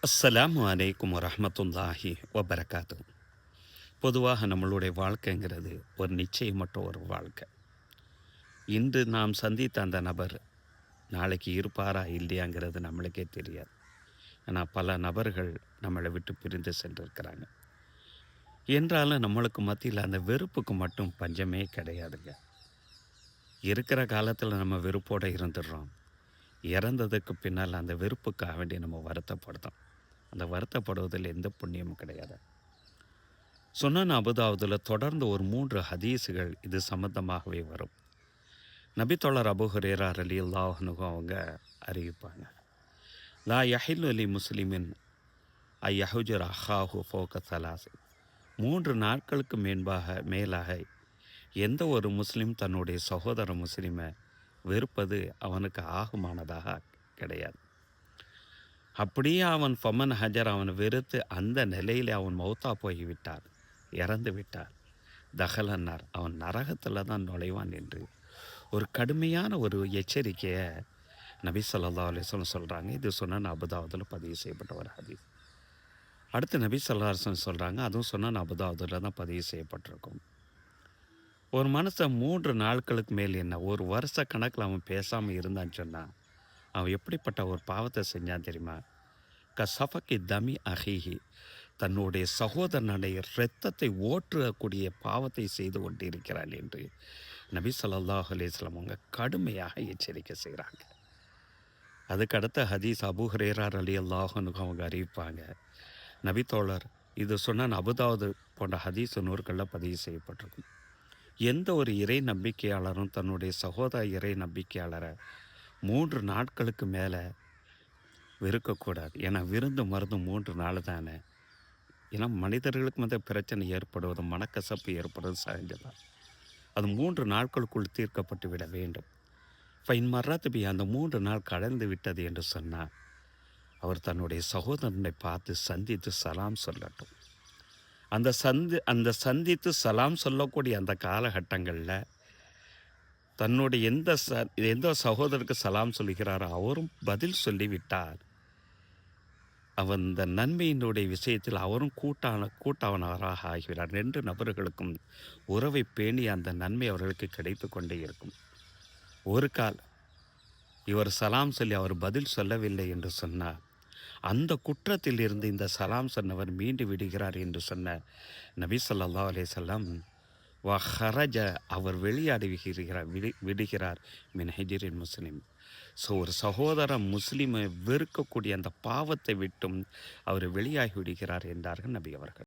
அஸ்ஸலாமு அலைக்கும் வரஹ்மத்துல்லாஹி வபரகாத்து. பொதுவாக நம்மளுடைய வாழ்க்கைங்கிறது ஒரு நிச்சயமற்ற ஒரு வாழ்க்கை. இன்று நாம் சந்தித்த அந்த நபர் நாளைக்கு இருப்பாரா இல்லையாங்கிறது நம்மளுக்கே தெரியாது. ஆனால் பல நபர்கள் நம்மளை விட்டு பிரிந்து சென்றிருக்கிறாங்க. என்றாலும் நம்மளுக்கு மத்தியில் அந்த வெறுப்புக்கு மட்டும் பஞ்சமே கிடையாதுங்க. இருக்கிற காலத்தில் நம்ம வெறுப்போடு இருந்துடுறோம். இறந்ததுக்கு பின்னால் அந்த வெறுப்புக்காக வேண்டி நம்ம வருத்தப்படுறோம். அந்த வருத்தப்படுவதில் எந்த புண்ணியமும் கிடையாது. சுனன் அபுதாவுதில் தொடர்ந்து ஒரு 3 ஹதீஸுகள் இது சம்பந்தமாகவே வரும். நபித்தோழர் அபூ ஹுரைரா ரலியல்லாஹு அன்ஹு அவங்க அறிவிப்பாங்க, லா யஹில்லு லி முஸ்லிமின் ஐயஹுஜர் அஹாஹு ஃபோக தலாஸ். 3 நாட்களுக்கு மேலாக எந்த ஒரு முஸ்லீம் தன்னுடைய சகோதர முஸ்லீமை வெறுப்பது அவனுக்கு ஆகுமானதாக கிடையாது. அப்படியே அவன் ஃபமன் ஹஜர் அவனை வெறுத்து அந்த நிலையில் அவன் மௌத்தா போய்விட்டார், இறந்து விட்டார், தஹலன்னார் அவன் நரகத்தில் தான் நுழைவான் என்று ஒரு கடுமையான ஒரு எச்சரிக்கையை நபி ஸல்லல்லாஹு அலைஹி வஸல்லம் சொல்கிறாங்க. இது சுனன் அபுதாவுதில் பதிவு செய்யப்பட்ட ஒரு ஹதீஸ். அடுத்து நபி ஸல்லல்லாஹு அலைஹி வஸல்லம் சொல்கிறாங்க, அதுவும் சுனன் அபுதாவுதில் தான் பதிவு செய்யப்பட்டிருக்கும். ஒரு மனுஷன் 3 நாட்களுக்கு மேல் என்ன ஒரு வருஷ கணக்கில் அவன் பேசாமல் இருந்தான்னு சொன்னால் அவன் எப்படிப்பட்ட ஒரு பாவத்தை செஞ்சான் தெரியுமா? கசஃபக்கி தமி அஹீஹி தன்னுடைய சகோதரனுடைய இரத்தத்தை ஓற்றக்கூடிய பாவத்தை செய்து கொண்டிருக்கிறான் என்று நபி ஸல்லல்லாஹு அலைஹி வஸல்லம் அவங்க கடுமையாக எச்சரிக்கை செய்கிறாங்க. அதுக்கடுத்த ஹதீஸ் அபூ ஹுரைரா ரலியல்லாஹு அன்ஹு அவங்க அறிவிப்பாங்க, நபித்தோழர் இது சுனன் அபுதாவுது போன்ற ஹதீஸ் நூறுகளில் பதிவு செய்யப்பட்டிருக்கும். எந்த ஒரு இறை நம்பிக்கையாளரும் தன்னுடைய சகோதர இறை நம்பிக்கையாளரை 3 நாட்களுக்கு மேலே வெறுக்கக்கூடாது. ஏன்னா விருந்து மருந்து 3 நாள் தானே. ஏன்னா மனிதர்களுக்கு வந்து பிரச்சனை ஏற்படுவது, மனக்கசப்பு ஏற்படுவது சகஜம்தான். அது 3 நாட்களுக்குள் தீர்க்கப்பட்டு விட வேண்டும். ஃபைன் மர்ராத்துபி அந்த 3 நாள் கடந்து விட்டது என்று சொன்னால் அவர் தன்னுடைய சகோதரனை பார்த்து சந்தித்து சலாம் சொல்லட்டும். அந்த சந்தித்து சலாம் சொல்லக்கூடிய அந்த காலகட்டங்களில் தன்னுடைய எந்த சகோதரருக்கு சலாம் சொல்கிறாரோ அவரும் பதில் சொல்லிவிட்டார். அவன் இந்த நன்மையினுடைய விஷயத்தில் அவரும் கூட்டானவராக ஆகிறார். 2 நபர்களுக்கும் உறவை பேணி அந்த நன்மை அவர்களுக்கு கிடைத்து கொண்டே இருக்கும். ஒரு கால் இவர் சலாம் சொல்லி அவர் பதில் சொல்லவில்லை என்று சொன்னார், அந்த குற்றத்தில் இருந்து இந்த சலாம் சொன்னவர் மீண்டு விடுகிறார் என்று சொன்ன நபி ஸல்லல்லாஹு அலைஹி வஸல்லம் வஹரஜ அவர் விடுகிறார் மின் ஹிஜ்ரின் முஸ்லிம். ஸோ ஒரு சகோதரன் முஸ்லீமை வெறுக்கக்கூடிய அந்த பாவத்தை விட்டும் அவர் வெளியாகி விடுகிறார் என்றார்கள் நபி அவர்கள்.